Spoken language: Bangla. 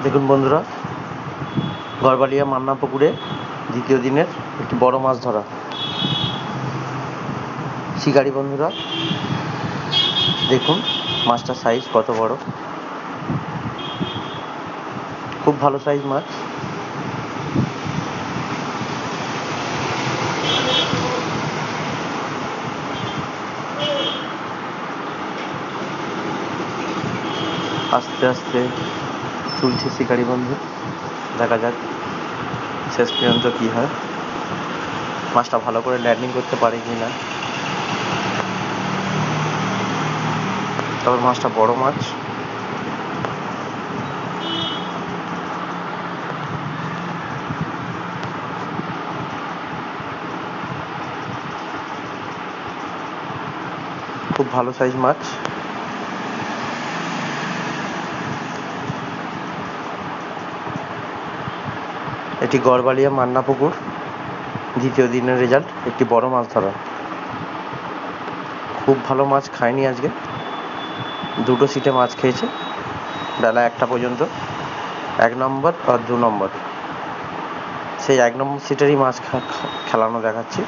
দেখুন বন্ধুরা, গড়বালিয়া মান্না পুকুরে দ্বিতীয় দিনের একটি বড় মাছ ধরা। শিকারি বন্ধুরা দেখুন মাছটার সাইজ কত বড়, খুব ভালো সাইজ মাছ। আস্তে আস্তে তুলছে শিকারি বন্ধু, দেখা যাক শেষ পর্যন্ত কি হয়, মাছটা ভালো করে ল্যান্ডিং করতে পারে কি না। তবে মাছটা বড় মাছ, খুব ভালো সাইজ মাছ। এটি গড়বালিয়া মান্না পুকুর দ্বিতীয় দিনের রেজাল্ট, একটি বড় মাছ ধরা। খুব ভালো মাছ খায়নি আজকে, দুটো সিটে মাছ খেয়েছে বেলা 1টা পর্যন্ত। 1 নম্বর আর 2 নম্বর, সেই 1 নম্বর সিটেরই মাছ খেলানো দেখাচ্ছি।